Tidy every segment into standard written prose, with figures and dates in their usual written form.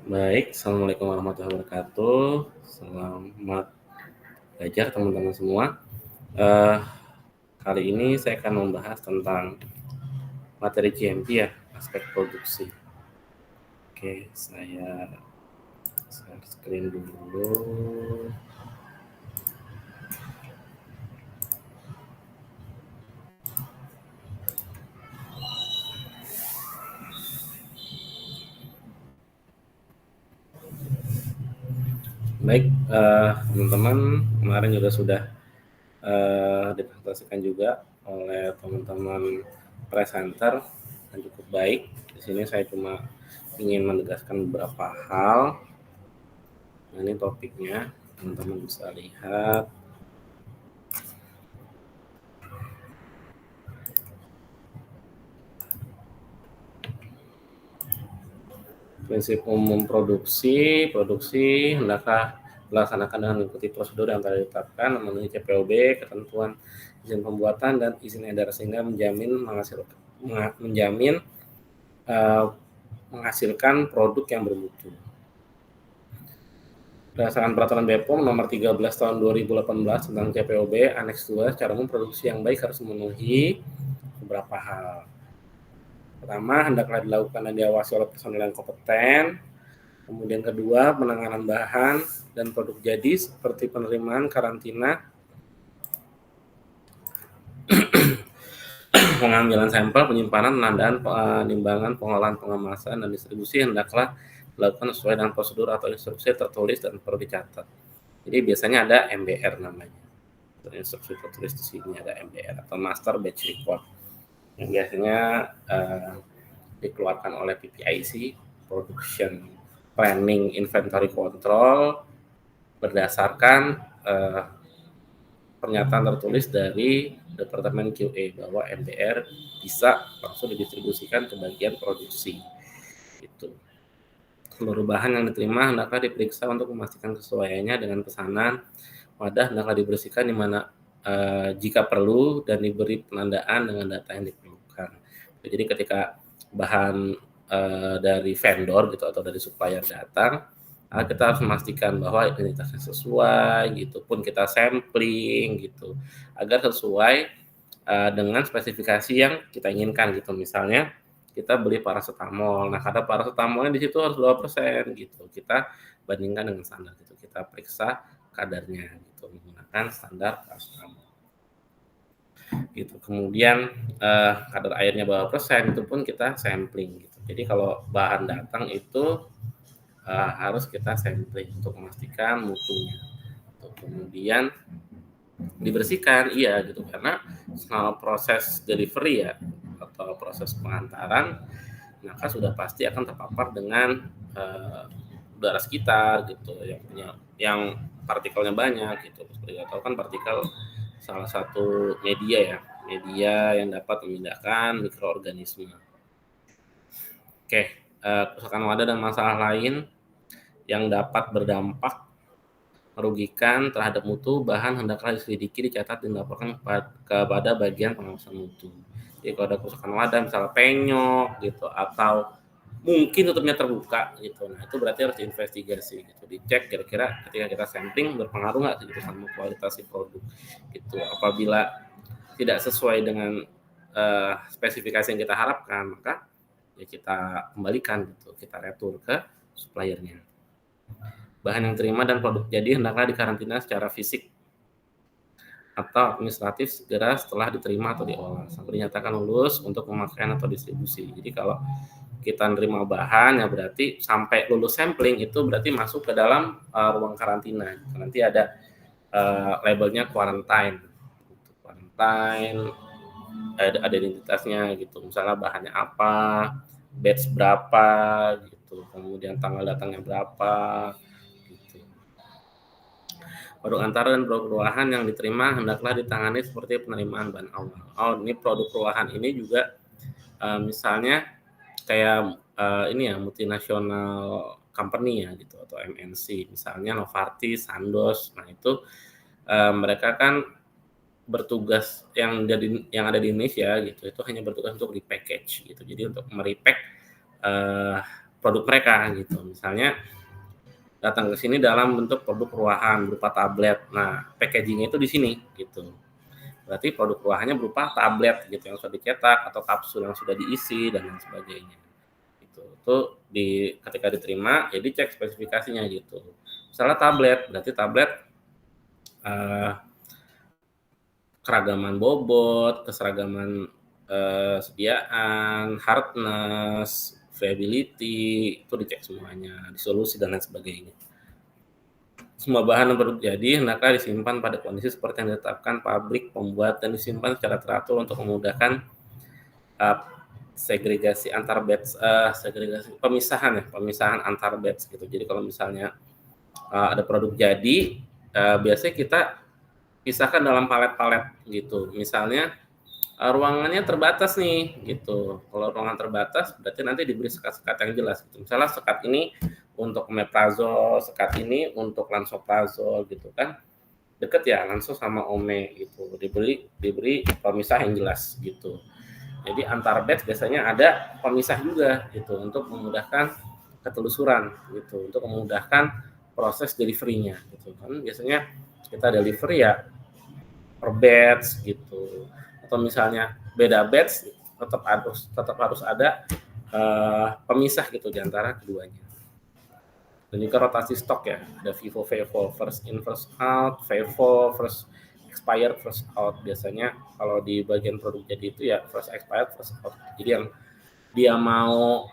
Baik, Assalamualaikum warahmatullahi wabarakatuh. Selamat belajar teman-teman semua. Eh, Kali ini saya akan membahas tentang materi GMP ya, aspek produksi. Oke, saya share screen dulu. Baik, teman-teman, kemarin juga sudah dipresentasikan juga oleh teman-teman presenter dan cukup baik. Di sini saya cuma ingin menegaskan beberapa hal. Nah, ini topiknya, teman-teman bisa lihat. Prinsip umum produksi hendaklah dilaksanakan dengan mengikuti prosedur yang telah ditetapkan memenuhi CPOB, ketentuan izin pembuatan dan izin edar sehingga menjamin menghasilkan produk yang bermutu. Berdasarkan peraturan BPOM nomor 13 tahun 2018 tentang CPOB Aneks 2, secara umum produksi yang baik harus memenuhi beberapa hal. Pertama, hendaklah dilakukan dan diawasi oleh personel yang kompeten. Kemudian kedua, penanganan bahan dan produk jadi seperti penerimaan, karantina, pengambilan sampel, penyimpanan, penandaan, penimbangan, pengolahan, pengemasan, dan distribusi hendaklah dilakukan sesuai dengan prosedur atau instruksi tertulis dan perlu dicatat. Jadi biasanya ada MBR namanya. Instruksi tertulis di sini ada MBR atau Master Batch Report yang biasanya dikeluarkan oleh PPIC, Production Planning Inventory Control, berdasarkan pernyataan tertulis dari Departemen QA bahwa MBR bisa langsung didistribusikan ke bagian produksi. Itu. Seluruh bahan yang diterima hendaklah diperiksa untuk memastikan kesesuaiannya dengan pesanan. Wadah hendaklah dibersihkan di mana jika perlu dan diberi penandaan dengan data yang diperlukan. Jadi ketika bahan dari vendor gitu atau dari supplier datang, kita harus memastikan bahwa identitasnya sesuai gitu, pun kita sampling gitu, agar sesuai dengan spesifikasi yang kita inginkan gitu. Misalnya kita beli paracetamol, nah kadar paracetamolnya di situ harus 2% gitu, kita bandingkan dengan standar gitu, kita periksa kadarnya gitu menggunakan standar paracetamol gitu. Kemudian kadar airnya berapa persen itu pun kita sampling gitu. Jadi kalau bahan datang itu harus kita sampling untuk memastikan mutunya. Kemudian dibersihkan, iya gitu, karena selama proses delivery ya atau proses pengantaran, maka sudah pasti akan terpapar dengan udara sekitar gitu, yang partikelnya banyak gitu. Seperti kita tahu kan partikel salah satu media yang dapat memindahkan mikroorganisme. Oke, kerusakan wadah dan masalah lain yang dapat berdampak merugikan terhadap mutu bahan hendaklah diselidiki, dicatat, dan dilaporkan kepada bagian pengawasan mutu. Jadi kalau ada kerusakan wadah, misalnya penyok gitu, atau mungkin tutupnya terbuka gitu, nah itu berarti harus diinvestigasi gitu, dicek kira-kira ketika kita sampling berpengaruh nggak gitu sama kualitas produk gitu. Apabila tidak sesuai dengan spesifikasi yang kita harapkan, maka ya kita kembalikan gitu, kita retur ke suppliernya. Bahan yang terima dan produk jadi hendaklah dikarantina secara fisik atau administratif segera setelah diterima atau diolah sampai dinyatakan lulus untuk pemakaian atau distribusi. Jadi kalau kita nerima bahan ya berarti sampai lulus sampling itu berarti masuk ke dalam ruang karantina. Nanti ada labelnya quarantine. Ada identitasnya gitu. Misalnya bahannya apa, batch berapa gitu, kemudian tanggal datangnya berapa gitu. Produk antara dan produk ruahan yang diterima hendaklah ditangani seperti penerimaan bahan awal. Oh, ini produk ruahan ini juga misalnya kayak ini ya multinasional company ya gitu atau MNC, misalnya Novartis, Sandoz. Nah, itu mereka kan bertugas yang ada di Indonesia gitu, itu hanya bertugas untuk di package gitu. Jadi untuk merepack produk mereka gitu. Misalnya datang ke sini dalam bentuk produk ruahan berupa tablet. Nah, packaging-nya itu di sini gitu. Berarti produk ruahannya berupa tablet gitu yang sudah dicetak atau kapsul yang sudah diisi dan lain sebagainya. Gitu. Itu ketika diterima ya dicek spesifikasinya gitu. Misalnya tablet, berarti tablet keragaman bobot, keseragaman sediaan, hardness, viability, itu dicek semuanya, disolusi dan lain sebagainya. Semua bahan yang produk jadi hendaklah disimpan pada kondisi seperti yang ditetapkan pabrik pembuat dan disimpan secara teratur untuk memudahkan segregasi antar batch, pemisahan antar batch gitu. Jadi kalau misalnya ada produk jadi, biasanya kita pisahkan dalam palet-palet gitu. Misalnya ruangannya terbatas nih gitu. Kalau ruangan terbatas berarti nanti diberi sekat-sekat yang jelas gitu. Misalnya sekat ini untuk omeprazol, sekat ini untuk lansoprazol gitu kan. Deket ya langsung sama ome gitu. Diberi pemisah yang jelas gitu. Jadi antar batch biasanya ada pemisah juga gitu untuk memudahkan ketelusuran gitu, untuk memudahkan proses delivery-nya gitu kan. Biasanya kita delivery ya per batch gitu. Atau misalnya beda batch tetap harus ada pemisah gitu di antara keduanya. Dan juga rotasi stok ya, ada FIFO, first in first out, FIFO, first expired first out. Biasanya kalau di bagian produk jadi itu ya first expired first out. Jadi yang dia mau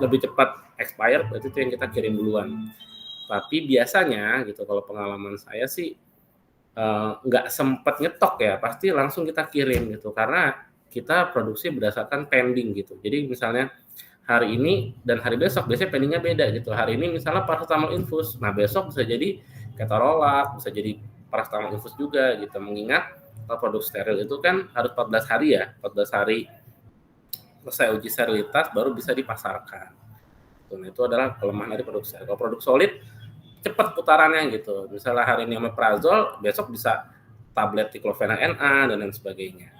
lebih cepat expired berarti itu yang kita kirim duluan. Tapi biasanya gitu kalau pengalaman saya sih nggak sempat nyetok ya, pasti langsung kita kirim gitu karena kita produksi berdasarkan pending gitu. Jadi misalnya hari ini dan hari besok biasanya pendingnya beda gitu. Hari ini misalnya paracetamol infus, nah besok bisa jadi ketorolak, bisa jadi paracetamol infus juga gitu. Mengingat kalau produk steril itu kan harus 14 hari ya, 14 hari selesai uji sterilitas baru bisa dipasarkan. Nah, itu adalah kelemahan dari produk steril. Kalau produk solid cepat putarannya gitu. Misalnya hari ini omeprazol, besok bisa tablet diclofenac NA dan lain sebagainya.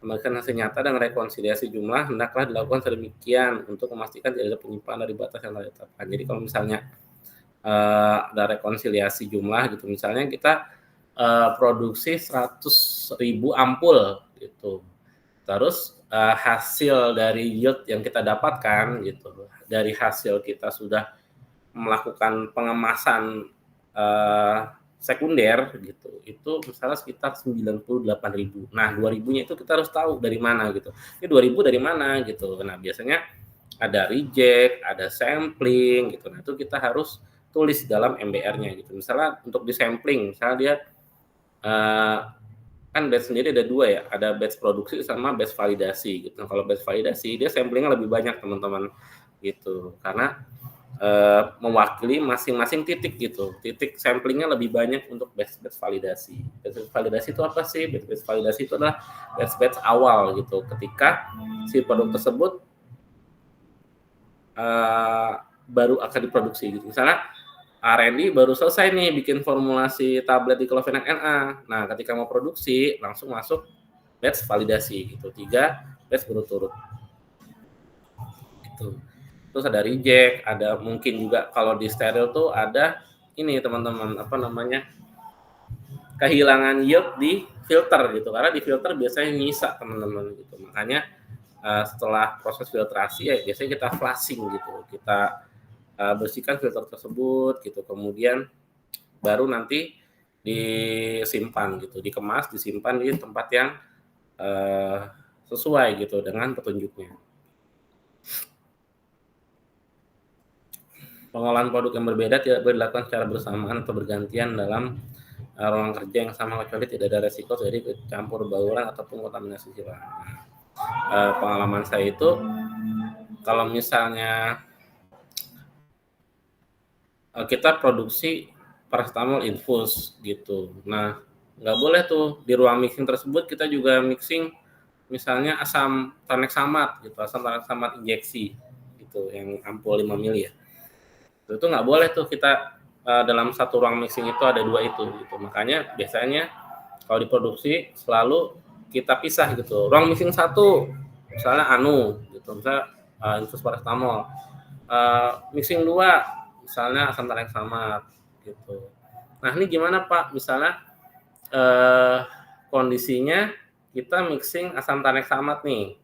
Kembalikan hasil nyata dan rekonsiliasi jumlah hendaklah dilakukan sedemikian untuk memastikan tidak ada penyimpanan dari batas yang telah ditetapkan. Jadi kalau misalnya ada rekonsiliasi jumlah gitu, misalnya kita produksi 100.000 ampul gitu, terus hasil dari yield yang kita dapatkan gitu, dari hasil kita sudah melakukan pengemasan sekunder gitu, itu misalnya sekitar 98.000. Nah, 2.000-nya itu kita harus tahu dari mana gitu. Ini 2.000 dari mana gitu. Nah, biasanya ada reject, ada sampling gitu. Nah, itu kita harus tulis dalam MBR-nya gitu. Misalnya untuk di sampling, misalnya dia kan batch sendiri ada dua ya, ada batch produksi sama batch validasi gitu. Nah, kalau batch validasi dia samplingnya lebih banyak teman-teman gitu, karena mewakili masing-masing titik gitu. Titik samplingnya lebih banyak untuk batch validasi. Batch validasi itu apa sih? Batch validasi itu adalah batch awal gitu, ketika si produk tersebut baru akan diproduksi gitu. Misalnya R&D baru selesai nih bikin formulasi tablet diclofenac NA. Nah, ketika mau produksi langsung masuk batch validasi gitu. 3 batch berturut-turut. Gitu. Terus ada reject, ada mungkin juga kalau di steril tuh ada ini teman-teman apa namanya? Kehilangan yield di filter gitu. Karena di filter biasanya nyisa teman-teman gitu. Makanya setelah proses filtrasi ya biasanya kita flushing gitu. Kita bersihkan filter tersebut gitu, kemudian baru nanti disimpan gitu, dikemas, disimpan di tempat yang sesuai gitu dengan petunjuknya. Pengolahan produk yang berbeda tidak boleh dilakukan secara bersamaan atau bergantian dalam ruang kerja yang sama kecuali tidak ada resiko dari campur bauran ataupun kontaminasi silang. Pengalaman saya itu kalau misalnya kita produksi paracetamol infus gitu. Nah, nggak boleh tuh di ruang mixing tersebut kita juga mixing misalnya asam tranexamat gitu, asam tranexamat injeksi gitu, yang ampul 5 mili ya. Itu nggak boleh tuh kita dalam satu ruang mixing itu ada 2 itu gitu. Makanya biasanya kalau diproduksi selalu kita pisah gitu. Ruang mixing 1 misalnya anu gitu, misalnya infus paracetamol. Mixing 2 misalnya asam tranexamat gitu. Nah, ini gimana Pak? Misalnya kondisinya kita mixing asam tranexamat nih.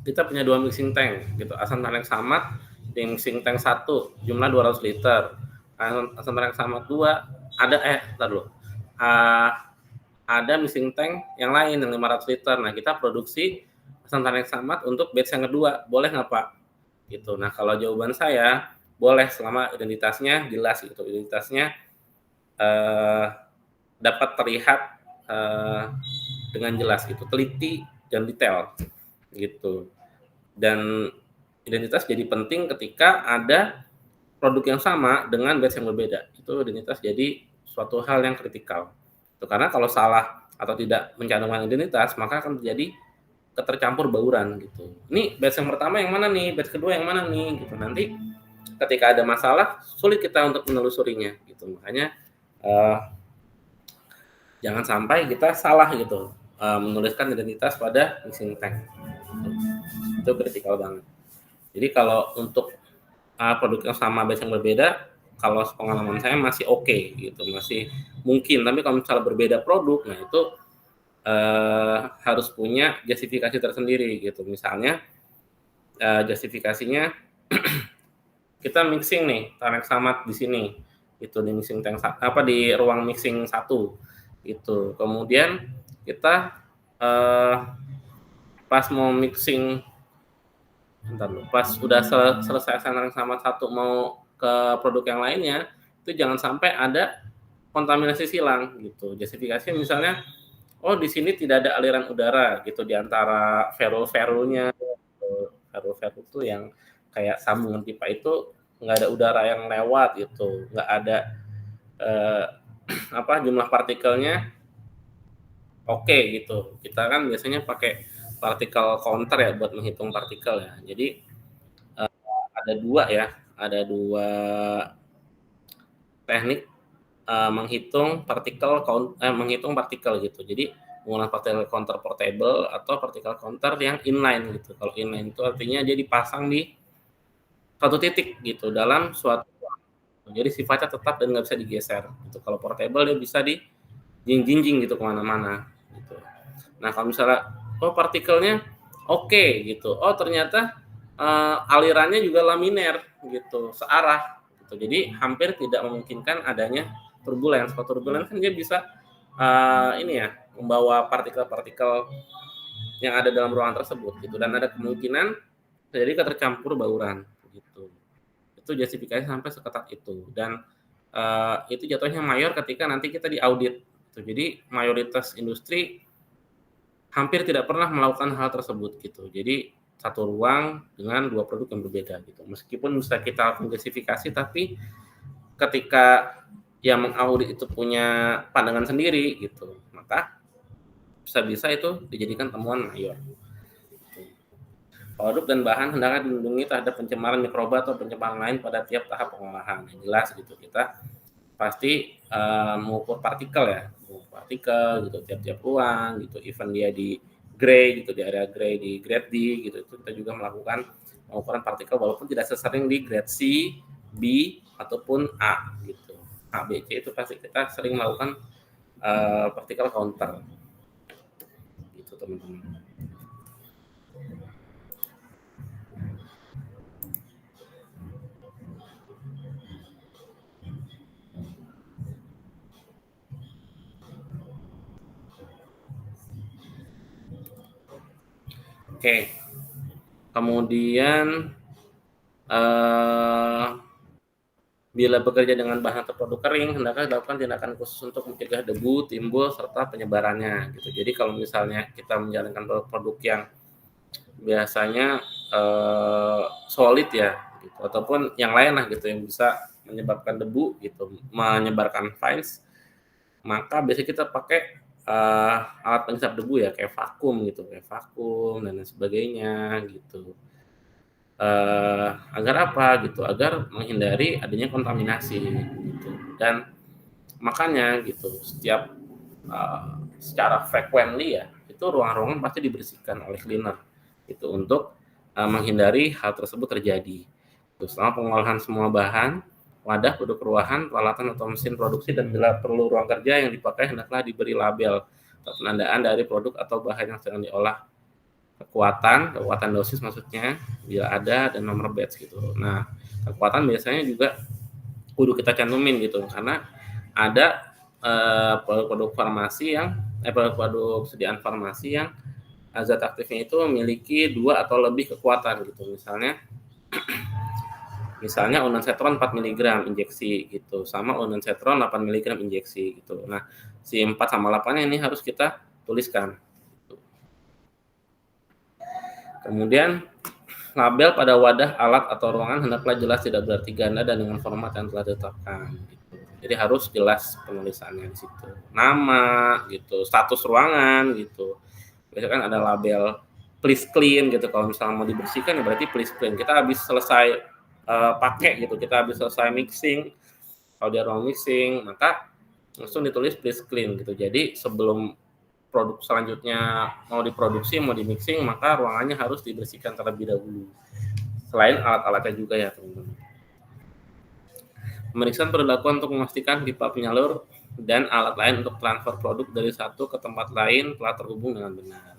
Kita punya 2 mixing tank gitu. Asam tranexamat di mixing tank 1 jumlah 200 liter. Asam tranexamat 2 ada entar dulu. Ada mixing tank yang lain yang 500 liter. Nah, kita produksi asam tranexamat untuk batch yang kedua. Boleh nggak Pak? Gitu. Nah, kalau jawaban saya boleh selama identitasnya jelas gitu. Identitasnya dapat terlihat dengan jelas gitu, teliti dan detail gitu. Dan identitas jadi penting ketika ada produk yang sama dengan batch yang berbeda. Itu identitas jadi suatu hal yang kritikal. Itu karena kalau salah atau tidak mencantumkan identitas, maka akan terjadi ketercampur bauran gitu. Ini batch yang pertama yang mana nih? Batch kedua yang mana nih? Gitu. Nanti ketika ada masalah, sulit kita untuk menelusurinya gitu. Makanya jangan sampai kita salah gitu menuliskan identitas pada mixing tank. Itu kritikal banget. Jadi kalau untuk produk yang sama batch yang berbeda, kalau pengalaman saya masih oke gitu, masih mungkin. Tapi kalau misalnya berbeda produk, nah itu harus punya justifikasi tersendiri gitu. Misalnya justifikasinya kita mixing nih tranexamat di sini, itu di mixing tank di ruang mixing 1 gitu. Kemudian kita pas mau mixing pas udah selesai tranexamat 1 mau ke produk yang lainnya, itu jangan sampai ada kontaminasi silang gitu. Justifikasi misalnya, oh di sini tidak ada aliran udara gitu di antara ferul-ferulnya. Ferul-ferul itu yang kayak sambungan pipa itu nggak ada udara yang lewat gitu, nggak ada jumlah partikelnya oke gitu. Kita kan biasanya pakai partikel counter ya buat menghitung partikel ya. Jadi ada dua teknik menghitung partikel gitu. Jadi menggunakan partikel counter portable atau partikel counter yang inline gitu. Kalau inline itu artinya dia dipasang di satu titik gitu dalam suatu jadi sifatnya tetap dan nggak bisa digeser gitu. Kalau portable dia bisa dijinjing gitu kemana-mana gitu. Nah kalau misalnya partikelnya oke gitu, ternyata alirannya juga laminer gitu, searah gitu. Jadi hampir tidak memungkinkan adanya turbulence. Kalau turbulence kan dia bisa membawa partikel-partikel yang ada dalam ruangan tersebut gitu, dan ada kemungkinan terjadi ketercampur bauran gitu. Itu justifikasi sampai seketat itu, dan itu jatuhnya mayor ketika nanti kita diaudit gitu. Jadi mayoritas industri hampir tidak pernah melakukan hal tersebut gitu. Jadi satu ruang dengan dua produk yang berbeda gitu. Meskipun bisa kita lakukan justifikasi, tapi ketika yang mengaudit itu punya pandangan sendiri gitu, maka bisa-bisa itu dijadikan temuan mayor. Produk dan bahan hendaknya dilindungi terhadap pencemaran mikroba atau pencemaran lain pada tiap tahap pengolahan. Yang jelas gitu, kita pasti mengukur partikel ya, gitu tiap-tiap ruang gitu. Even dia di gray gitu, di area gray, di grade D gitu, itu kita juga melakukan pengukuran partikel walaupun tidak sesering di grade C, B ataupun A gitu. A, B, C itu pasti kita sering melakukan partikel counter gitu teman-teman. Oke. Kemudian bila bekerja dengan bahan atau produk kering, hendaknya dilakukan tindakan khusus untuk mencegah debu timbul serta penyebarannya gitu. Jadi kalau misalnya kita menjalankan produk yang biasanya solid ya gitu, ataupun yang lain lah gitu yang bisa menyebabkan debu gitu, menyebarkan fines, maka biasanya kita pakai alat penghisap debu ya, kayak vakum dan lain sebagainya gitu. Agar apa gitu, agar menghindari adanya kontaminasi gitu. Dan makanya gitu setiap secara frequently ya, itu ruangan-ruangan pasti dibersihkan oleh cleaner itu untuk menghindari hal tersebut terjadi. Terus selama pengolahan semua bahan, wadah, produk ruahan, peralatan atau mesin produksi, dan bila perlu ruang kerja yang dipakai hendaklah diberi label atau penandaan dari produk atau bahan yang sedang diolah, kekuatan dosis maksudnya bila ada, dan nomor batch gitu. Nah, kekuatan biasanya juga kudu kita cantumin gitu, karena ada produk-produk farmasi yang produk-produk sediaan farmasi yang zat aktifnya itu memiliki 2 atau lebih kekuatan gitu. Misalnya ondansetron 4 mg injeksi gitu, sama ondansetron 8 mg injeksi gitu. Nah, si 4 sama 8-nya ini harus kita tuliskan. Kemudian label pada wadah, alat, atau ruangan hendaklah jelas, tidak berarti ganda, dan dengan format yang telah ditetapkan. Gitu. Jadi harus jelas penulisannya di situ. Nama, gitu, status ruangan, gitu. Biasanya kan ada label please clean, gitu. Kalau misalnya mau dibersihkan, ya berarti please clean. Kita habis selesai pakai, gitu. Kita habis selesai mixing. Kalau dia ruang mixing, maka langsung ditulis please clean, gitu. Jadi sebelum produk selanjutnya mau diproduksi, mau di mixing, maka ruangannya harus dibersihkan terlebih dahulu. Selain alat-alatnya juga ya teman-teman. Pemeriksaan perlu dilakukan untuk memastikan pipa penyalur dan alat lain untuk transfer produk dari satu ke tempat lain telah terhubung dengan benar.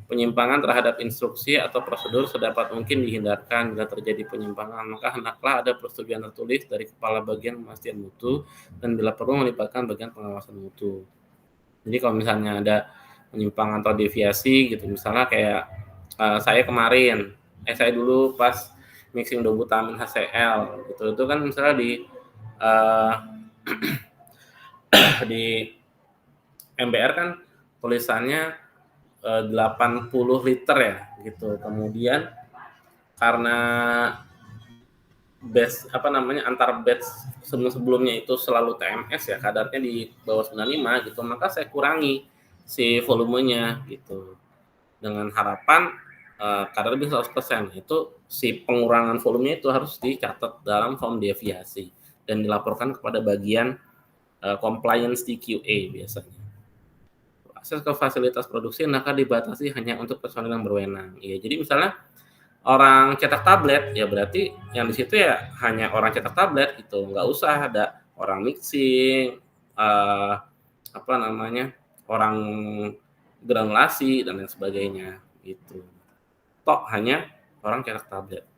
Penyimpangan terhadap instruksi atau prosedur sedapat mungkin dihindarkan. Bila terjadi penyimpangan, maka hendaklah ada persetujuan tertulis dari kepala bagian pemastian mutu, dan bila perlu melibatkan bagian pengawasan mutu. Jadi kalau misalnya ada penyimpangan atau deviasi gitu, misalnya kayak saya kemarin, saya dulu pas mixing dobutamin HCl gitu, itu kan misalnya di MBR kan tulisannya 80 liter ya gitu. Kemudian karena batch antar batch sebelumnya itu selalu TMS ya, kadarnya di bawah 95 gitu, maka saya kurangi si volumenya gitu dengan harapan kadar lebih 100%. Itu si pengurangan volumenya itu harus dicatat dalam form deviasi dan dilaporkan kepada bagian compliance di QA biasanya. Akses ke fasilitas produksi hendaknya dibatasi hanya untuk personil yang berwenang. Ya, jadi misalnya orang cetak tablet, ya berarti yang di situ ya hanya orang cetak tablet gitu, nggak usah ada orang mixing, orang granulasi dan lain sebagainya gitu. Tok hanya orang cetak tablet.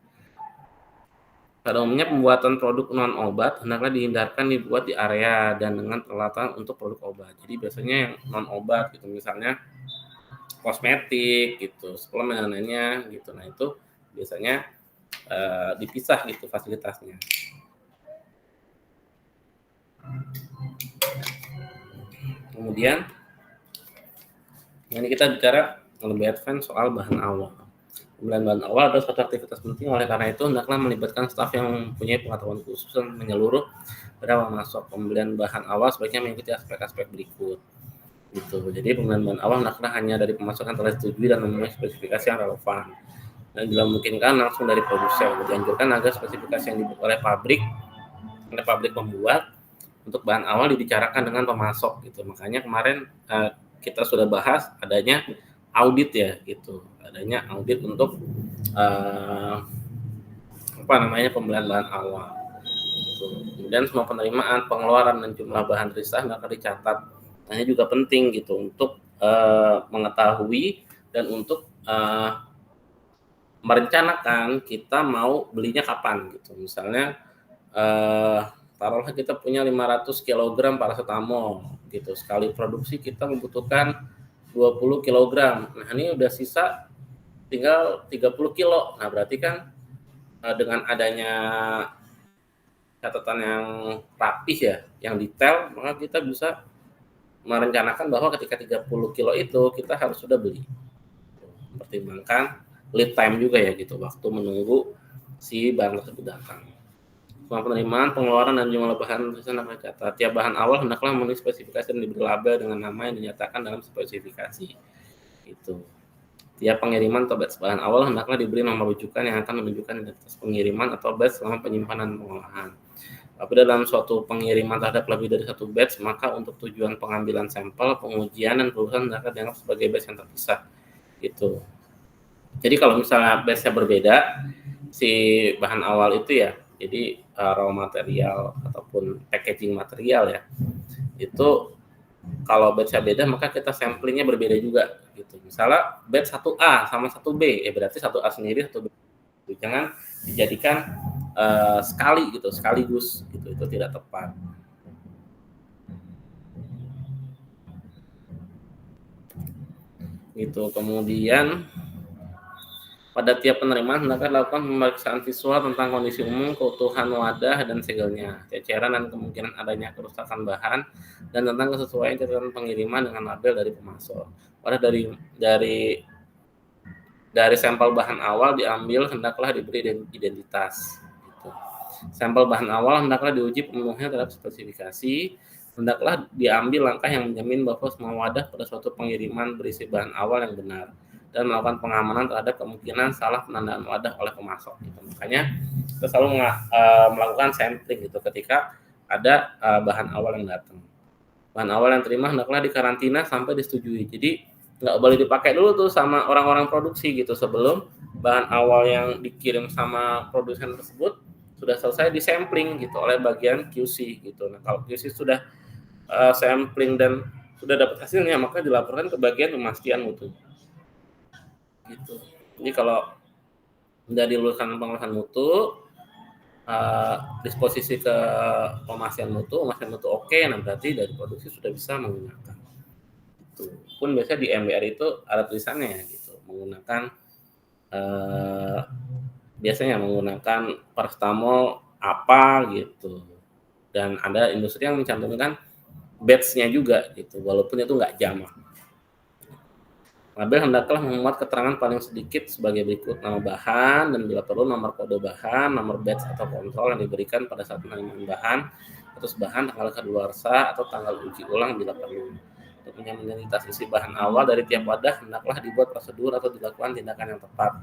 Pada umumnya pembuatan produk non obat hendaklah dihindarkan dibuat di area dan dengan peralatan untuk produk obat. Jadi biasanya yang non obat gitu, misalnya kosmetik gitu, suplemen dan lainnya gitu. Nah itu biasanya dipisah gitu fasilitasnya. Kemudian ini kita bicara lebih advance soal bahan awal. Pembelian bahan awal adalah suatu aktivitas penting, oleh karena itu hendaklah melibatkan staf yang mempunyai pengetahuan khusus dan menyeluruh pada masuk. Pembelian bahan awal sebaiknya mengikuti aspek-aspek berikut. Gitu. Jadi pembelian bahan awal hendaklah hanya dari pemasukan telah disetujui dan memenuhi spesifikasi yang relevan. Dan bila memungkinkan langsung dari produsen. Dianjurkan agar spesifikasi yang dibuat oleh pabrik pembuat untuk bahan awal dibicarakan dengan pemasok gitu. Makanya kemarin kita sudah bahas adanya audit ya gitu. Adanya audit untuk pembelian bahan awal. Gitu. Kemudian semua penerimaan, pengeluaran dan jumlah bahan risah akan dicatat. Ini juga penting gitu untuk mengetahui dan untuk merencanakan kita mau belinya kapan gitu. Misalnya taruhlah kita punya 500 kg paracetamol gitu. Sekali produksi kita membutuhkan 20 kg. Nah, ini udah sisa tinggal 30 kilo. Nah, berarti kan dengan adanya catatan yang rapih ya, yang detail, maka kita bisa merencanakan bahwa ketika 30 kilo itu kita harus sudah beli. Pertimbangkan lead time juga ya gitu, waktu menunggu si bahan tersebut datang. Semua penerimaan, pengeluaran, dan jumlah bahan hendaklah dicatat. Tiap bahan awal hendaklah memenuhi spesifikasi dan diberi label dengan nama yang dinyatakan dalam spesifikasi. Itu. Tiap pengiriman atau batch bahan awal hendaklah diberi nomor rujukan yang akan menunjukkan identitas pengiriman atau batch selama penyimpanan dan pengolahan. Apabila dalam suatu pengiriman terhadap lebih dari satu batch, maka untuk tujuan pengambilan sampel, pengujian, dan pelurusan hendaklah dianggap sebagai batch yang terpisah. Itu. Jadi kalau misalnya batch-nya berbeda, si bahan awal itu ya, jadi raw material ataupun packaging material ya, itu kalau batch-nya beda maka kita samplingnya berbeda juga gitu. Misalnya batch 1A sama 1B, berarti 1A sendiri, 1B. Jangan dijadikan sekali gitu, sekaligus gitu, itu tidak tepat. Gitu. Kemudian pada tiap penerimaan hendaknya lakukan pemeriksaan visual tentang kondisi umum, keutuhan wadah dan segelnya, ceceran dan kemungkinan adanya kerusakan bahan, dan tentang kesesuaian catatan pengiriman dengan label dari pemasok. Pada dari sampel bahan awal diambil hendaklah diberi identitas. Gitu. Sampel bahan awal hendaklah diuji pemenuhnya terhadap spesifikasi. Hendaklah diambil langkah yang menjamin bahwa semua wadah pada suatu pengiriman berisi bahan awal yang benar dan melakukan pengamanan terhadap kemungkinan salah penandaan wadah oleh pemasok. Gitu. Makanya kita selalu melakukan sampling gitu ketika ada bahan awal yang datang. Bahan awal yang terima hendaklah dikarantina sampai disetujui. Jadi nggak boleh dipakai dulu tuh sama orang-orang produksi gitu sebelum bahan awal yang dikirim sama produsen tersebut sudah selesai disampling gitu oleh bagian QC gitu. Nah kalau QC sudah sampling dan sudah dapat hasilnya maka dilaporkan ke bagian pemastian mutu. Gitu. Jadi kalau sudah diluluskan pengawasan mutu, disposisi ke pemastian mutu oke, nah berarti dari produksi sudah bisa menggunakan. Itu pun biasanya di MBR itu ada tulisannya gitu, menggunakan biasanya menggunakan paracetamol apa gitu, dan ada industri yang mencantumkan batch-nya juga gitu, walaupun itu nggak jamak. Label hendaklah memuat keterangan paling sedikit sebagai berikut: nama bahan dan bila perlu nomor kode bahan, nomor batch atau kontrol yang diberikan pada saat penerimaan bahan, terus bahan, tanggal kadaluarsa atau tanggal uji ulang bila perlu. Untuk menjamin identitas isi bahan awal dari tiap wadah hendaklah dibuat prosedur atau dilakukan tindakan yang tepat.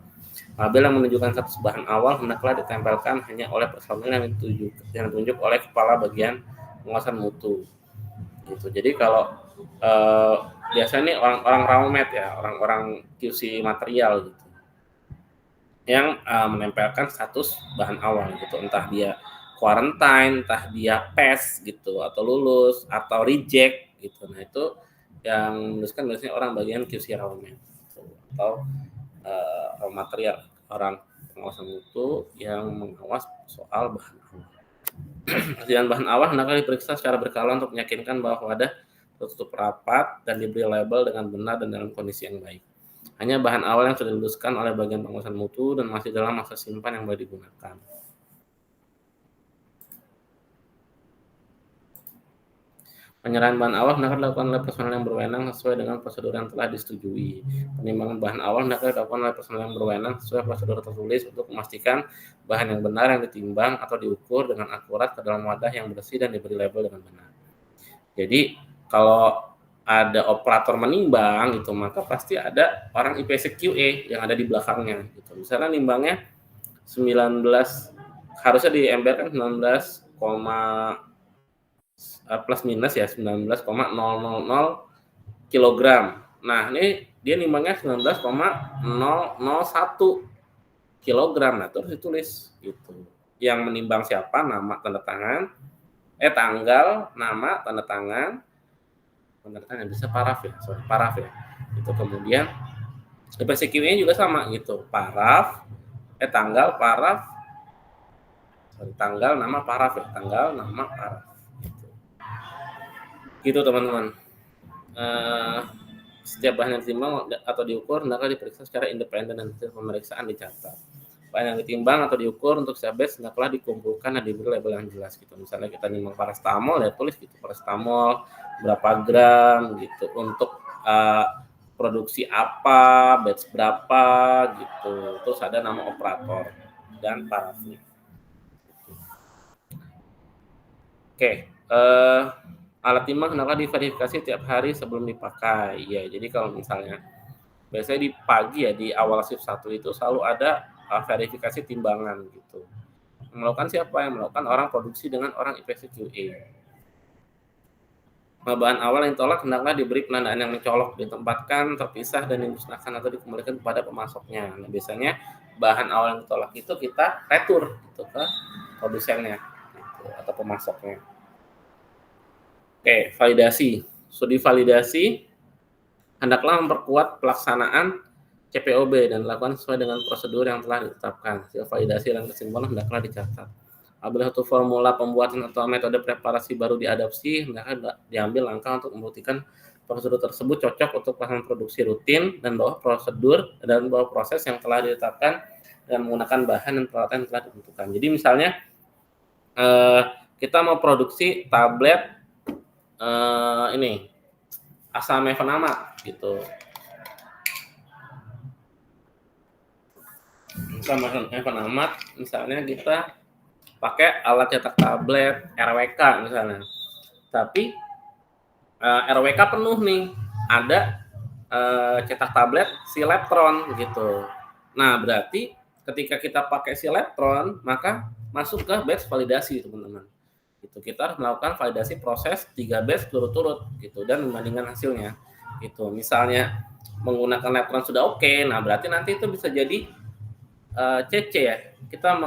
Label yang menunjukkan status bahan awal hendaklah ditempelkan hanya oleh personil yang ditunjuk oleh kepala bagian pengawasan mutu. Gitu. Jadi kalau biasanya nih orang-orang rawmet ya, orang-orang QC material gitu, yang menempelkan status bahan awal gitu, entah dia quarantine, entah dia pass gitu, atau lulus, atau reject gitu. Nah itu yang menuliskan biasanya orang bagian QC rawmet gitu, atau raw material, orang pengawasan mutu yang mengawas soal bahan awal. Persediaan bahan awal hendaklah diperiksa secara berkala untuk meyakinkan bahwa wadah tertutup rapat dan diberi label dengan benar dan dalam kondisi yang baik. Hanya bahan awal yang sudah diluluskan oleh bagian pengawasan mutu dan masih dalam masa simpan yang boleh digunakan. Penyerahan bahan awal hendaklah dilakukan oleh personel yang berwenang sesuai dengan prosedur yang telah disetujui. Penimbangan bahan awal hendaklah dilakukan oleh personel yang berwenang sesuai prosedur tertulis untuk memastikan bahan yang benar yang ditimbang atau diukur dengan akurat ke dalam wadah yang bersih dan diberi label dengan benar. Jadi kalau ada operator menimbang gitu, maka pasti ada orang IPC QA yang ada di belakangnya gitu. Misalnya nimbangnya 19, harusnya di MBR kan 19, plus minus ya 19,000 kilogram. Nah ini dia nimbangnya 19,001 kilogram. Nah terus ditulis gitu. Yang menimbang siapa, nama, tanda tangan, tanggal, nama, tanda tangan bisa paraf ya. Itu kemudian PCQ-nya juga sama gitu, paraf, tanggal, paraf, tanggal, nama, paraf ya, tanggal, nama, paraf. Gitu teman-teman. Setiap bahan yang ditimbang atau diukur hendaklah diperiksa secara independen dan hasil pemeriksaan dicatat. Bahan yang ditimbang atau diukur untuk setiap batch hendaklah dikumpulkan dan diberi label yang jelas gitu. Misalnya kita nimbang paracetamol ya tulis gitu paracetamol berapa gram gitu, untuk produksi apa, batch berapa gitu. Terus ada nama operator dan parafnya. Oke, alat timbang hendaklah diverifikasi tiap hari sebelum dipakai. Ya, jadi kalau misalnya biasanya di pagi ya, di awal shift 1 itu selalu ada verifikasi timbangan gitu. Yang melakukan siapa? Yang melakukan orang produksi dengan orang IPC QA. Bahan awal yang ditolak hendaklah diberi penandaan yang mencolok, ditempatkan, terpisah, dan dimusnahkan atau dikembalikan kepada pemasoknya. Nah, biasanya bahan awal yang ditolak itu kita retur gitu ke produsennya gitu, atau pemasoknya. Oke, validasi. Studi validasi hendaklah memperkuat pelaksanaan CPOB dan dilakukan sesuai dengan prosedur yang telah ditetapkan. Hasil validasi dan kesimpulan hendaklah dicatat. Apabila satu formula pembuatan atau metode preparasi baru diadopsi, hendaknya diambil langkah untuk membuktikan prosedur tersebut cocok untuk pelaksanaan produksi rutin dan bahwa prosedur dan bahwa proses yang telah ditetapkan dan menggunakan bahan dan peralatan yang telah ditentukan. Jadi misalnya kita mau produksi tablet ini asam mefenamat gitu. Asam mefenamat misalnya kita pakai alat cetak tablet RWK misalnya. Tapi RWK penuh nih, ada cetak tablet Sileptron gitu. Nah, berarti ketika kita pakai Sileptron, maka masuk ke batch validasi, teman-teman. Gitu. Kita harus melakukan validasi proses 3 batch turut-turut gitu dan membandingkan hasilnya. Gitu. Misalnya menggunakan Leptron sudah oke, nah berarti nanti itu bisa jadi CC ya. Kita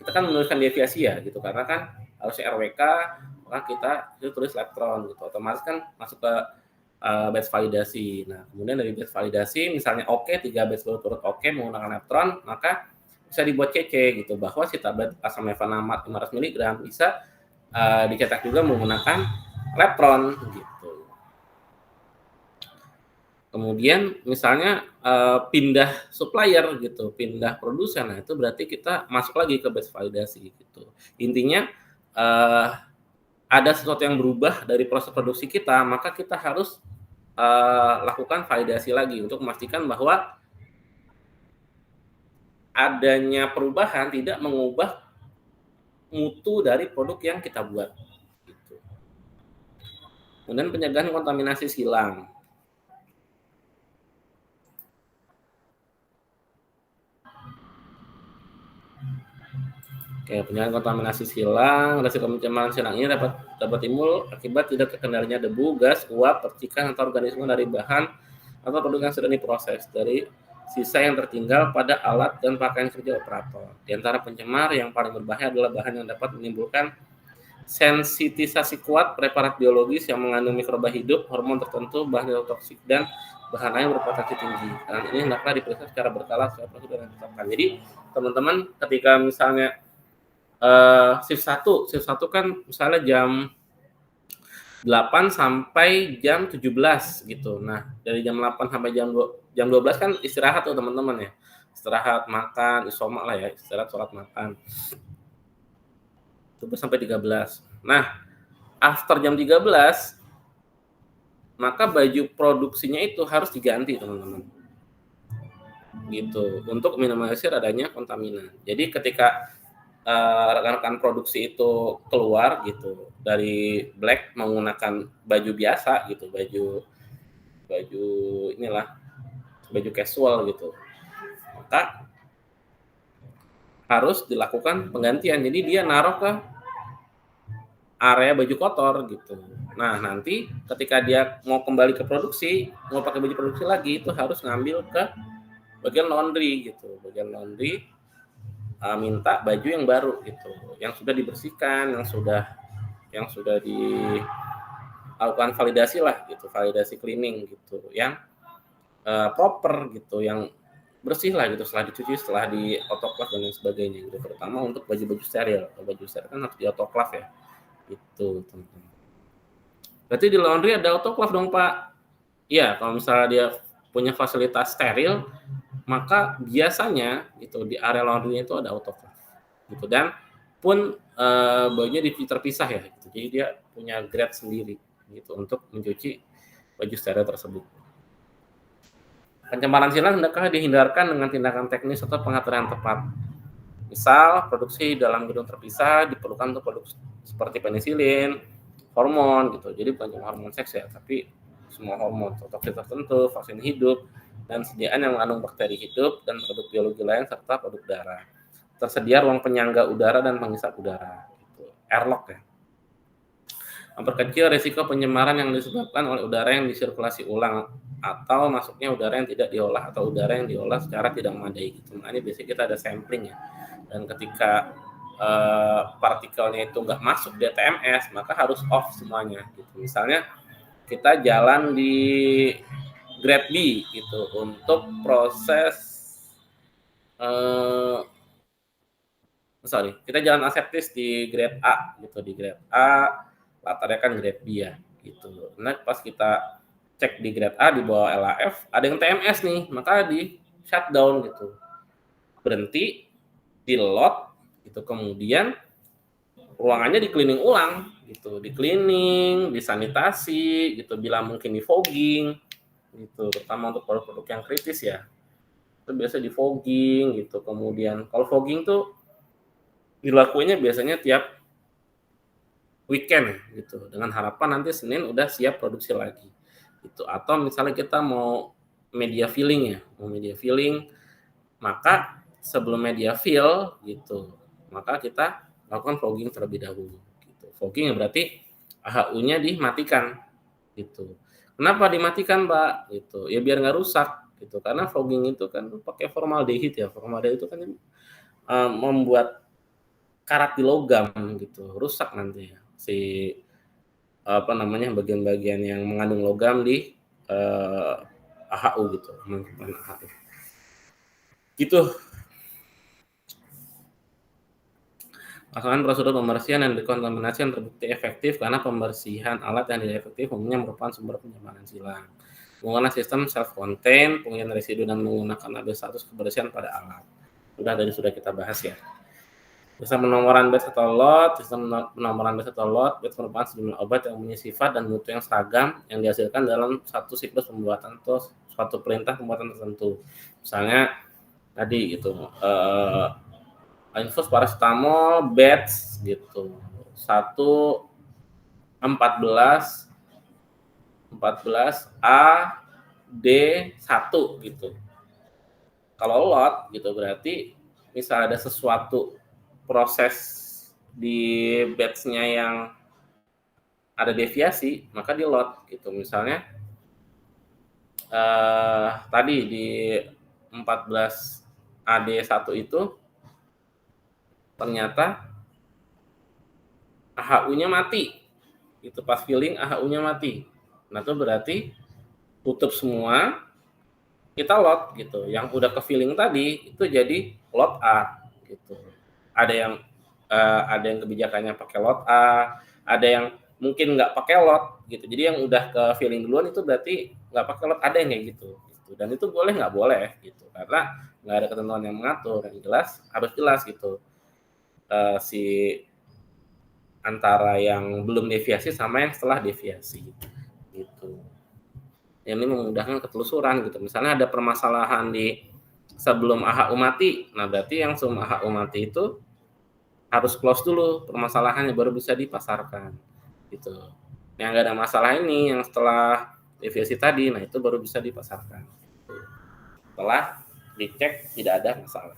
kan menuliskan deviasi ya gitu, karena kan harusnya RWK, maka kita itu tulis Leptron gitu, otomatis kan masuk ke batch validasi. Nah, kemudian dari batch validasi misalnya oke, 3 batch turut-turut oke menggunakan Leptron, maka bisa dibuat CC gitu, bahwa si tablet asam mefenamat 500 mg bisa dicetak juga menggunakan Leptron gitu. Kemudian misalnya pindah supplier gitu, pindah produsen, nah itu berarti kita masuk lagi ke batch validasi gitu. Intinya ada sesuatu yang berubah dari proses produksi kita, maka kita harus lakukan validasi lagi untuk memastikan bahwa adanya perubahan tidak mengubah mutu dari produk yang kita buat. Gitu. Kemudian pencegahan kontaminasi silang. Oke, pencegahan kontaminasi silang, resiko pencemaran silang ini dapat timbul akibat tidak terkendalinya debu, gas, uap, percikan atau organisme dari bahan atau produk yang sedang diproses dari sisa yang tertinggal pada alat dan pakaian kerja operator. Di antara pencemar yang paling berbahaya adalah bahan yang dapat menimbulkan sensitisasi kuat, preparat biologis yang mengandung mikroba hidup, hormon tertentu, bahan toksik, dan bahan lain berpotensi tinggi. Dan ini hendaklah diperiksa secara berkala sesuai prosedur yang ditetapkan. Jadi teman-teman ketika misalnya shift 1 kan misalnya jam 8 sampai jam 17 gitu. Nah, dari jam 8 sampai jam 12 kan istirahat tuh teman-teman ya. Istirahat, makan, isoma lah ya, istirahat, sholat, makan. Itu sampai 13. Nah, after jam 13 maka baju produksinya itu harus diganti, teman-teman. Gitu, untuk minimalisir adanya kontaminan. Jadi ketika rekan-rekan produksi itu keluar gitu dari black menggunakan baju biasa gitu, baju inilah, baju casual gitu, maka harus dilakukan penggantian. Jadi dia naruh ke area baju kotor gitu. Nah, nanti ketika dia mau kembali ke produksi, mau pakai baju produksi lagi, itu harus ngambil ke bagian laundry gitu. Bagian laundry minta baju yang baru gitu, yang sudah dibersihkan, yang sudah dilakukan validasi lah gitu, validasi cleaning gitu, yang proper gitu, yang bersih lah gitu, setelah dicuci, setelah di autoclave dan lain sebagainya gitu, terutama untuk baju-baju steril. Kalau baju steril kan harus di autoclave ya gitu, teman-teman. Berarti di laundry ada autoclave dong, Pak? Iya, kalau misalnya dia punya fasilitas steril, maka biasanya gitu di area laundry itu ada autoclave gitu, dan pun bajunya terpisah ya gitu. Jadi dia punya grade sendiri gitu untuk mencuci baju steril tersebut. Pencemaran silang hendaklah dihindarkan dengan tindakan teknis atau pengaturan yang tepat. Misal, produksi dalam gedung terpisah diperlukan untuk produk seperti penisilin, hormon gitu. Jadi bukan cuma hormon seks ya, tapi semua hormon, toksik tertentu, vaksin hidup, dan sediaan yang mengandung bakteri hidup dan produk biologi lain serta produk darah. Tersedia ruang penyangga udara dan penghisap udara, gitu. Airlock ya. memperkecil risiko pencemaran yang disebabkan oleh udara yang disirkulasi ulang atau masuknya udara yang tidak diolah atau udara yang diolah secara tidak memadai gitu. Nah, ini biasanya kita ada sampling ya. Dan ketika partikelnya itu nggak masuk di TMS, maka harus off semuanya gitu. Misalnya kita jalan di grade B gitu untuk proses kita jalan aseptis di grade A gitu, di grade A latarnya kan grade B ya gitu. Nah, pas kita cek di grade A di bawah LAF ada yang TMS nih, maka di shutdown gitu. Berhenti, di load gitu, kemudian ruangannya di cleaning ulang gitu, di cleaning, disanitasi gitu, bila mungkin di fogging gitu, terutama untuk produk-produk yang kritis ya. Itu biasa di fogging gitu. Kemudian kalau fogging tuh dilakuinnya biasanya tiap weekend gitu, dengan harapan nanti Senin udah siap produksi lagi gitu. Atau misalnya kita mau media filling ya, mau media filling, maka sebelum media fill gitu, maka kita lakukan fogging terlebih dahulu gitu. Fogging berarti AHU-nya dimatikan gitu. Kenapa dimatikan, Pak? Gitu. Ya biar nggak rusak gitu. Karena fogging itu kan pakai formaldehid ya. Formaldehid itu kan membuat karat di logam gitu, rusak nanti ya si bagian-bagian yang mengandung logam di AHU gitu, AHU. Gitu. Pelaksanaan prosedur pembersihan dan dekontaminasi yang terbukti efektif karena pembersihan alat yang tidak efektif umumnya merupakan sumber pencemaran silang. Menggunakan sistem self-contained, pengisian residu dan menggunakan label status kebersihan pada alat. Sudah kita bahas ya. Sistem penomoran batch atau lot, sistem penomoran batch atau lot, batch merupakan sejumlah obat yang mempunyai sifat dan mutu yang seragam yang dihasilkan dalam satu siklus pembuatan atau suatu perintah pembuatan tertentu. Misalnya tadi itu infus paracetamol batch gitu 14 A D1 gitu. Kalau lot gitu berarti misal ada sesuatu proses di batch-nya yang ada deviasi, maka di lot gitu. Misalnya tadi di 14 AD1 itu ternyata AHU-nya mati. Itu pas filling AHU-nya mati. Nah, itu berarti tutup semua, kita lot gitu. Yang udah ke filling tadi itu jadi lot A gitu. Ada yang kebijakannya pakai lot A, ada yang mungkin nggak pakai lot gitu. Jadi yang udah ke filling duluan itu berarti nggak pakai lot, ada yang kayak gitu. Dan itu boleh nggak boleh gitu, karena nggak ada ketentuan yang mengatur. Yang jelas harus jelas gitu si antara yang belum deviasi sama yang setelah deviasi gitu. Ini memudahkan ketelusuran gitu. Misalnya ada permasalahan di sebelum AHU mati, nah berarti yang sebelum AHU mati itu harus close dulu permasalahannya baru bisa dipasarkan gitu. Yang nggak ada masalah ini yang setelah deviasi tadi, nah itu baru bisa dipasarkan setelah dicek tidak ada masalah.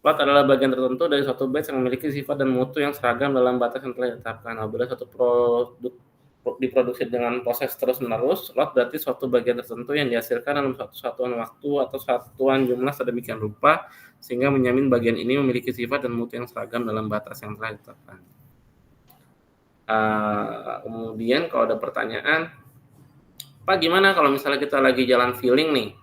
Lot adalah bagian tertentu dari suatu batch yang memiliki sifat dan mutu yang seragam dalam batas yang telah ditetapkan. Apabila suatu produk diproduksi dengan proses terus-menerus, lot berarti suatu bagian tertentu yang dihasilkan dalam suatu satuan waktu atau satuan jumlah sedemikian rupa sehingga menjamin bagian ini memiliki sifat dan mutu yang seragam dalam batas yang telah ditetapkan. Kemudian kalau ada pertanyaan, Pak gimana kalau misalnya kita lagi jalan filling nih,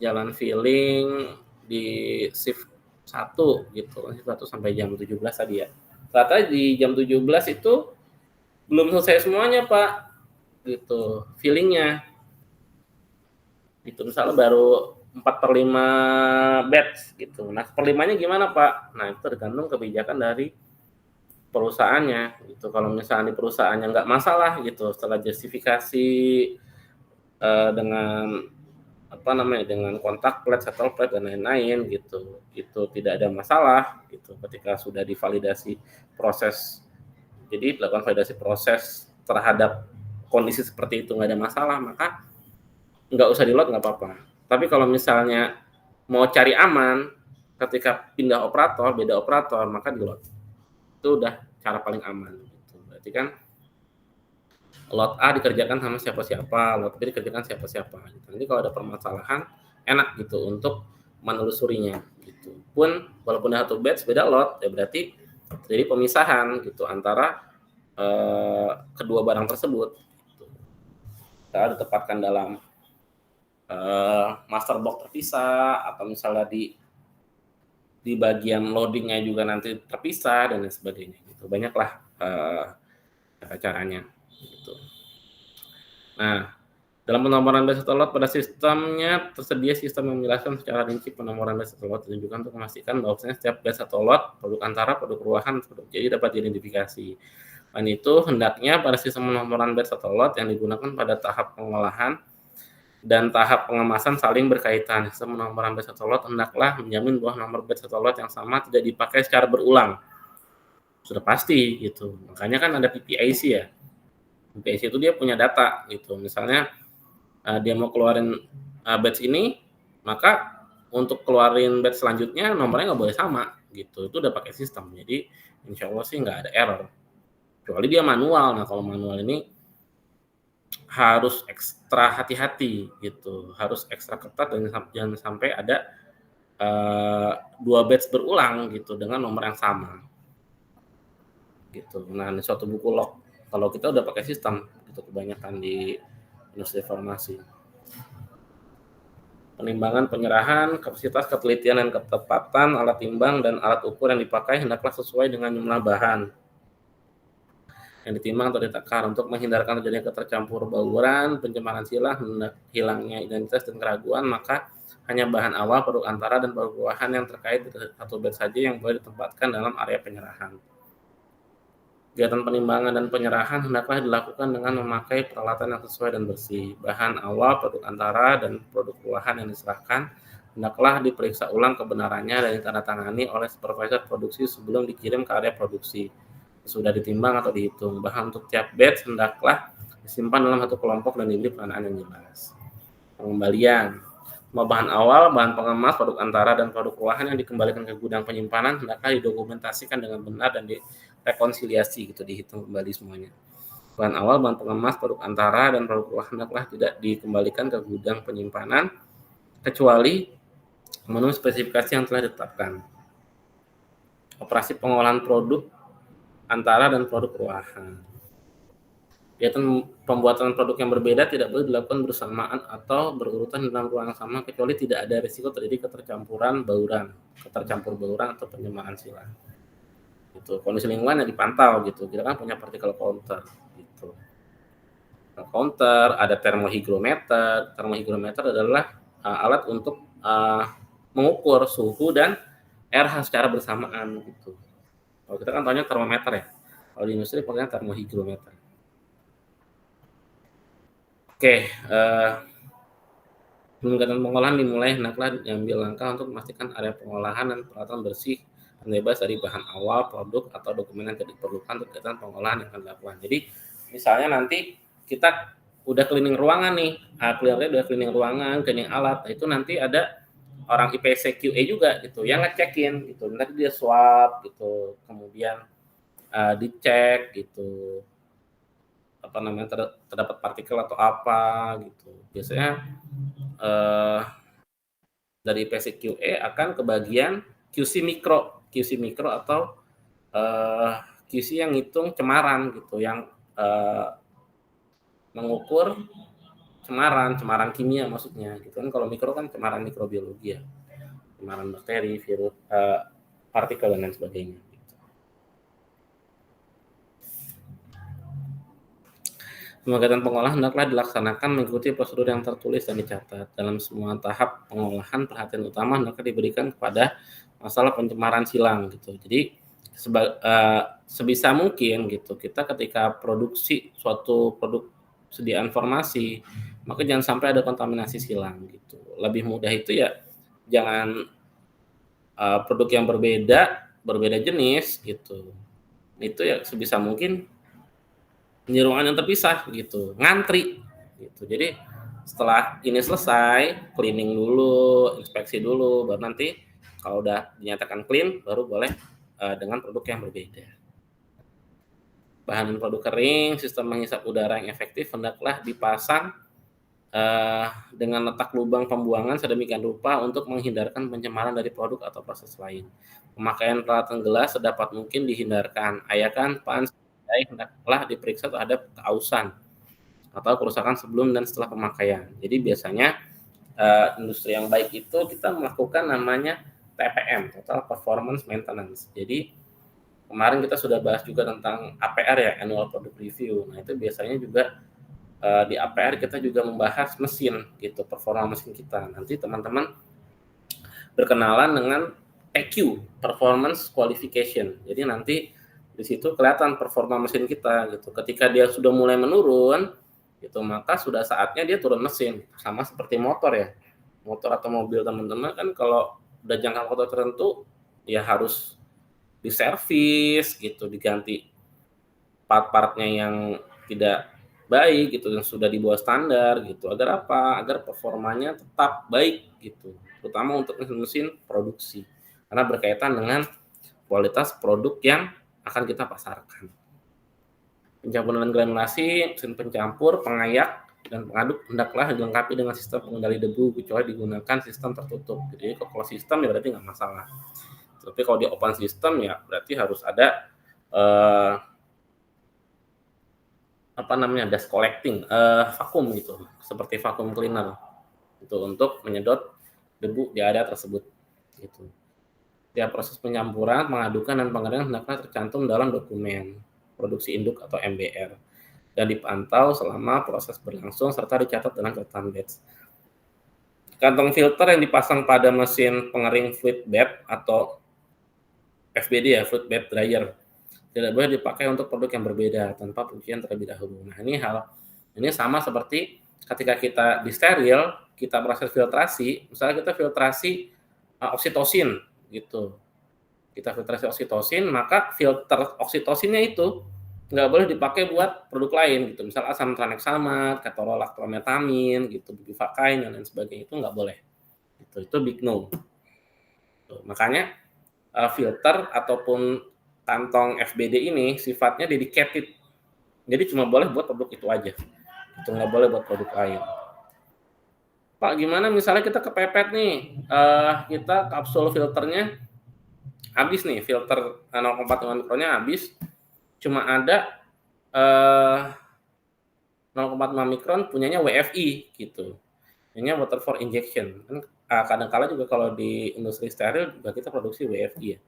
jalan filling di shift 1 gitu, shift 1 sampai jam 17 tadi ya. Ternyata di jam 17 itu belum selesai semuanya, Pak. Gitu, fillingnya. Gitu, misalnya baru 4/5 batch gitu. Nah, 1/5-nya gimana, Pak? Nah, itu tergantung kebijakan dari perusahaannya gitu. Kalau misalnya di perusahaannya nggak masalah gitu, setelah justifikasi dengan dengan kontak plate, settle plate dan lain-lain gitu, itu tidak ada masalah gitu. Ketika sudah divalidasi proses, jadi dilakukan validasi proses terhadap kondisi seperti itu nggak ada masalah, maka nggak usah di load, nggak apa-apa. Tapi kalau misalnya mau cari aman, ketika pindah operator, beda operator, maka di load. Itu udah cara paling aman gitu. Berarti kan lot A dikerjakan sama siapa-siapa, lot B dikerjakan siapa-siapa gitu. Jadi kalau ada permasalahan enak gitu untuk menelusurinya gitu. Pun walaupun ada satu batch beda lot, ya berarti terjadi pemisahan gitu antara kedua barang tersebut gitu. Kita ditempatkan dalam master box terpisah, atau misalnya di bagian loadingnya juga nanti terpisah dan lain sebagainya gitu. Banyaklah caranya gitu. Nah, dalam penomoran batch atau lot pada sistemnya tersedia sistem yang menjelaskan secara rinci penomoran batch atau lot, ditunjukkan untuk memastikan bahwasanya setiap batch atau lot, produk antara, produk ruahan, produk jadi dapat diidentifikasi. Dan itu hendaknya pada sistem penomoran batch atau lot yang digunakan pada tahap pengolahan dan tahap pengemasan saling berkaitan. Sistem penomoran batch atau lot hendaklah menjamin bahwa nomor batch atau lot yang sama tidak dipakai secara berulang. Sudah pasti gitu. Makanya kan ada PPIC ya. PPIC itu dia punya data gitu. Misalnya dia mau keluarin batch ini, maka untuk keluarin batch selanjutnya nomornya nggak boleh sama gitu. Itu udah pakai sistem. Jadi insya Allah sih nggak ada error. Kecuali dia manual. Nah kalau manual ini harus ekstra hati-hati gitu, harus ekstra ketat dan jangan sampai ada dua batch berulang gitu dengan nomor yang sama gitu. Nah, ini suatu buku log kalau kita udah pakai sistem itu kebanyakan di industri farmasi. Penimbangan penyerahan, kapasitas, ketelitian dan ketepatan alat timbang dan alat ukur yang dipakai hendaklah sesuai dengan jumlah bahan yang ditimbang atau ditakar untuk menghindarkan terjadinya ketercampur bauran, pencemaran silang, hilangnya identitas dan keraguan, maka hanya bahan awal, produk antara, dan produk ruahan yang terkait satu batch saja yang boleh ditempatkan dalam area penyerahan. Kegiatan penimbangan dan penyerahan hendaklah dilakukan dengan memakai peralatan yang sesuai dan bersih. Bahan awal, produk antara, dan produk ruahan yang diserahkan hendaklah diperiksa ulang kebenarannya dan ditandatangani oleh supervisor produksi sebelum dikirim ke area produksi. Sudah ditimbang atau dihitung. Bahan untuk tiap batch hendaklah disimpan dalam satu kelompok dan diberi penandaan yang jelas. Pengembalian. Bahan awal, bahan pengemas, produk antara, dan produk ruahan yang dikembalikan ke gudang penyimpanan hendaklah didokumentasikan dengan benar dan direkonsiliasi gitu, dihitung kembali semuanya. Bahan awal, bahan pengemas, produk antara, dan produk ruahan hendaklah tidak dikembalikan ke gudang penyimpanan kecuali memenuhi spesifikasi yang telah ditetapkan. Operasi pengolahan produk antara dan produk ruahan. Kegiatan pembuatan produk yang berbeda tidak boleh dilakukan bersamaan atau berurutan dalam ruang yang sama kecuali tidak ada risiko terjadi ketercampur bauran atau pencemaran silang. Gitu. Kondisi lingkungan yang dipantau gitu. Kita kan punya particle counter gitu. Counter, ada termohygrometer. Termohygrometer adalah alat untuk mengukur suhu dan RH secara bersamaan gitu. Kalau kita kan tanya termometer ya. Kalau di industri pakainya termohygrometer. Oke, kegiatan pengolahan dimulai hendaklah diambil langkah untuk memastikan area pengolahan dan peralatan bersih dan bebas dari bahan awal, produk, atau dokumen yang tidak diperlukan untuk kegiatan pengolahan yang akan dilakukan. Jadi, misalnya nanti kita udah cleaning ruangan nih, clearnya udah cleaning ruangan, cleaning alat, itu nanti ada orang IPC QA juga gitu yang ngecekin gitu, nanti dia swab gitu, kemudian dicek gitu apa namanya terdapat partikel atau apa gitu. Biasanya dari IPC QA akan ke bagian QC mikro atau QC yang ngitung cemaran gitu, yang mengukur cemaran kimia maksudnya gitu kan. Kalau mikro kan cemaran mikrobiologi ya, cemaran bakteri, virus, partikel dan lain sebagainya. Kegiatan pengolahan hendaklah dilaksanakan mengikuti prosedur yang tertulis dan dicatat. Dalam semua tahap pengolahan, perhatian utama hendaklah diberikan kepada masalah pencemaran silang gitu. Jadi sebisa mungkin gitu, kita ketika produksi suatu produk sediaan farmasi, maka jangan sampai ada kontaminasi silang gitu. Lebih mudah itu ya jangan produk yang berbeda jenis gitu. Itu ya sebisa mungkin di ruangan yang terpisah gitu, ngantri gitu. Jadi setelah ini selesai, cleaning dulu, inspeksi dulu, baru nanti kalau udah dinyatakan clean baru boleh dengan produk yang berbeda. bahan produk kering, sistem menghisap udara yang efektif hendaklah dipasang dengan letak lubang pembuangan sedemikian rupa untuk menghindarkan pencemaran dari produk atau proses lain. Pemakaian peralatan gelas sedapat mungkin dihindarkan. Ayakan pan hendaklah diperiksa terhadap keausan atau kerusakan sebelum dan setelah pemakaian. Jadi biasanya industri yang baik itu kita melakukan namanya TPM, Total Performance Maintenance. Jadi kemarin kita sudah bahas juga tentang APR ya, Annual Product Review. Nah itu biasanya juga di APR kita juga membahas mesin gitu, performa mesin kita. Nanti teman-teman berkenalan dengan PQ, Performance Qualification. Jadi nanti di situ kelihatan performa mesin kita gitu. Ketika dia sudah mulai menurun, gitu, maka sudah saatnya dia turun mesin. Sama seperti motor ya. Motor atau mobil teman-teman kan kalau udah jangka waktu tertentu ya harus diservis gitu, diganti part-partnya yang tidak baik gitu, yang sudah di bawah standar gitu. Agar apa? Agar performanya tetap baik gitu, terutama untuk mesin produksi. Karena berkaitan dengan kualitas produk yang akan kita pasarkan. Pencampuran granulasi, mesin pencampur, pengayak, dan pengaduk hendaklah dilengkapi dengan sistem pengendali debu kecuali digunakan sistem tertutup. Jadi kalau sistem ya berarti nggak masalah. Tapi kalau di open system ya berarti harus ada dust collecting, vakum gitu, seperti vacuum cleaner itu untuk menyedot debu di area tersebut gitu. Setiap proses pencampuran, pengadukan, dan pengeringan hendaklah tercantum dalam dokumen produksi induk atau MBR dan dipantau selama proses berlangsung serta dicatat dengan catatan batch. Kantong filter yang dipasang pada mesin pengering fluid bed atau FBD ya, fluid bed dryer, tidak boleh dipakai untuk produk yang berbeda tanpa pencucian terlebih dahulu. Nah, ini sama seperti ketika kita di steril, kita proses filtrasi, misalnya kita filtrasi oksitosin gitu. Kita filtrasi oksitosin, maka filter oksitosinnya itu nggak boleh dipakai buat produk lain gitu. Misal asam tranexamat, ketorolaktometamin gitu, bupivacain dan lain sebagainya, itu nggak boleh. Itu big no. Makanya filter ataupun kantong FBD ini sifatnya dedicated. Jadi cuma boleh buat produk itu aja. Itu nggak boleh buat produk lain. Pak, gimana misalnya kita kepepet nih, kita kapsul filternya habis nih, filter 0,45 mikronnya habis, cuma ada 0,5 mikron punyanya WFI gitu. Ini water for injection. Kan kadang-kala juga kalau di industri steril juga kita produksi WFI ya.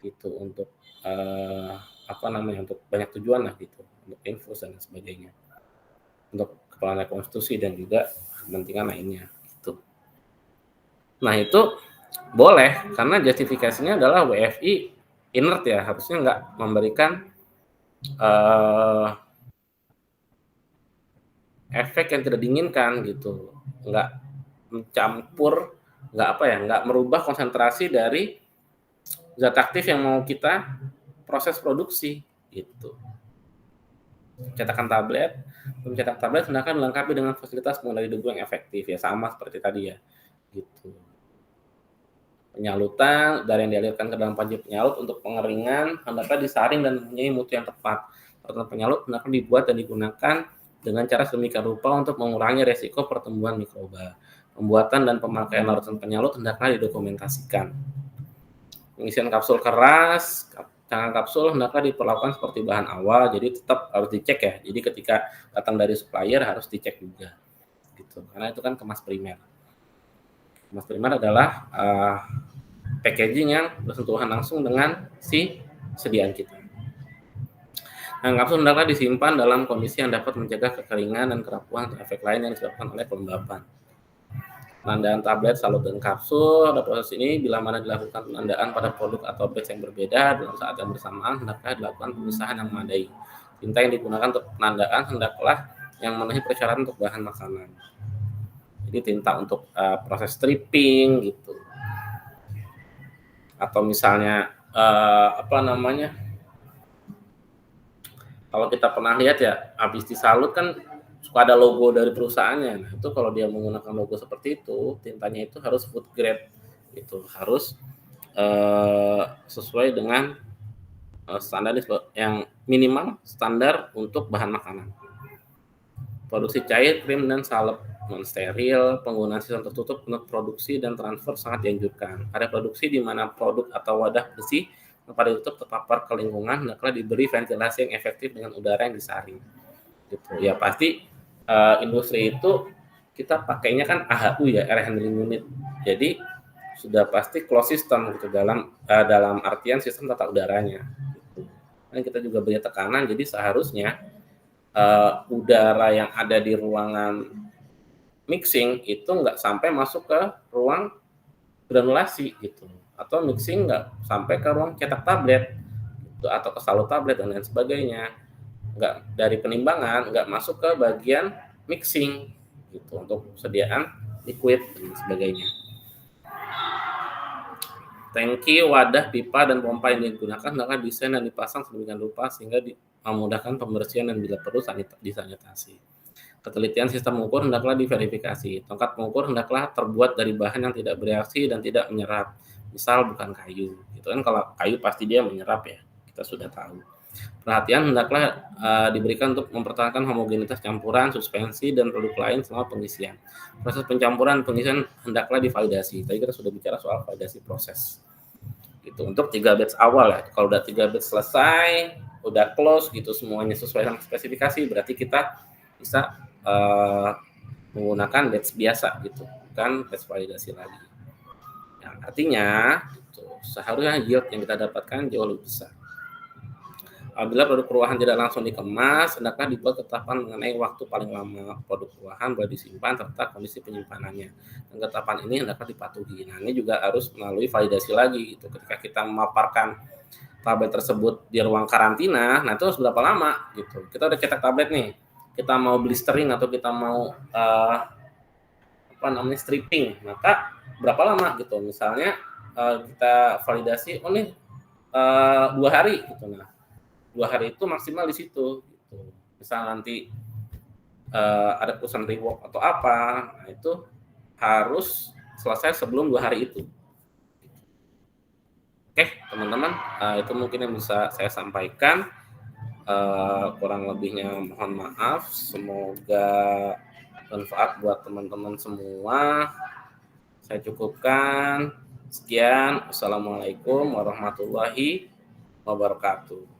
Gitu untuk untuk banyak tujuan lah gitu, untuk infus dan sebagainya, untuk keperluan rekonstruksi dan juga kepentingan lainnya gitu. Nah itu boleh karena justifikasinya adalah WFI inert ya, harusnya nggak memberikan efek yang tidak diinginkan gitu, nggak mencampur, nggak merubah konsentrasi dari zat aktif yang mau kita proses produksi gitu. Cetakan tablet, mencetak tablet hendaknya dilengkapi dengan fasilitas pengendali debu yang efektif ya, sama seperti tadi ya gitu. Penyalutan dari yang dialirkan ke dalam panci penyalut untuk pengeringan hendaknya disaring dan mempunyai mutu yang tepat. Peralatan penyalut hendaknya dibuat dan digunakan dengan cara sedemikian rupa untuk mengurangi resiko pertumbuhan mikroba. Pembuatan dan pemakaian larutan penyalut hendaknya didokumentasikan. Pengisian kapsul keras, tangan kapsul hendaknya diperlakukan seperti bahan awal, jadi tetap harus dicek ya. Jadi ketika datang dari supplier harus dicek juga, gitu. Karena itu kan kemas primer. Kemas primer adalah packaging yang bersentuhan langsung dengan si sediaan kita. Nah, kapsul hendaknya disimpan dalam kondisi yang dapat mencegah kekeringan dan kerapuhan atau efek lain yang disebabkan oleh pelembapan. Penandaan tablet, salut, dan kapsul. Pada proses ini, bila mana dilakukan penandaan pada produk atau batch yang berbeda dalam saat yang bersamaan, hendaklah dilakukan pemisahan yang memadai. Tinta yang digunakan untuk penandaan hendaklah yang memenuhi persyaratan untuk bahan makanan. Jadi tinta untuk proses stripping gitu. Atau misalnya kalau kita pernah lihat ya, habis disalut kan suka ada logo dari perusahaannya. Nah, itu kalau dia menggunakan logo seperti itu, tintanya itu harus food grade gitu, harus sesuai dengan standar yang minimal standar untuk bahan makanan. Produksi cair, krim, dan salep non-steril, penggunaan sistem tertutup untuk produksi dan transfer sangat dianjurkan. Ada produksi di mana produk atau wadah bersih pada ditutup terpapar ke lingkungan, hendaklah diberi ventilasi yang efektif dengan udara yang disaring. Gitu. Ya pasti industri itu kita pakainya kan AHU ya, air handling unit. Jadi sudah pasti closed system gitu dalam artian sistem tata udaranya. Gitu. Dan kita juga beri tekanan, jadi seharusnya udara yang ada di ruangan mixing itu nggak sampai masuk ke ruang granulasi gitu, atau mixing nggak sampai ke ruang cetak tablet gitu, atau ke salut tablet dan lain sebagainya. Nggak dari penimbangan nggak masuk ke bagian mixing gitu untuk sediaan liquid dan sebagainya. Tangki, wadah, pipa, dan pompa yang digunakan hendaklah desain dan dipasang sedemikian rupa sehingga memudahkan pembersihan dan bila perlu disanitasi. Ketelitian sistem mengukur hendaklah diverifikasi. Tongkat pengukur hendaklah terbuat dari bahan yang tidak bereaksi dan tidak menyerap. Misal bukan kayu. Gitu kan, kalau kayu pasti dia menyerap ya. Kita sudah tahu. Perhatian hendaklah diberikan untuk mempertahankan homogenitas campuran, suspensi, dan produk lain selama pengisian. Proses pencampuran pengisian hendaklah divalidasi. Tadi kita sudah bicara soal validasi proses. Gitu. Untuk 3 batch awal ya. Kalau udah 3 batch selesai, udah close gitu semuanya sesuai dengan spesifikasi, berarti kita bisa menggunakan batch biasa gitu, bukan batch validasi lagi. Yang artinya gitu, seharusnya yield yang kita dapatkan jauh lebih besar. Apabila produk ruahan tidak langsung dikemas, hendaklah dibuat ketetapan mengenai waktu paling lama produk ruahan boleh disimpan serta kondisi penyimpanannya. Dan ketetapan ini hendaklah dipatuhi. Nah, ini juga harus melalui validasi lagi gitu. Ketika kita memaparkan tablet tersebut di ruang karantina, nah itu harus berapa lama gitu. Kita udah cetak tablet nih, kita mau blistering atau kita mau stripping, maka berapa lama gitu. Misalnya kita validasi, oh nih 2 hari gitu. Nah, 2 hari itu maksimal di situ gitu. Misal nanti ada perusahaan rework atau apa, nah itu harus selesai sebelum 2 hari itu. Oke, teman-teman, itu mungkin yang bisa saya sampaikan. Kurang lebihnya mohon maaf. Semoga bermanfaat buat teman-teman semua. Saya cukupkan. Sekian. Wassalamualaikum warahmatullahi wabarakatuh.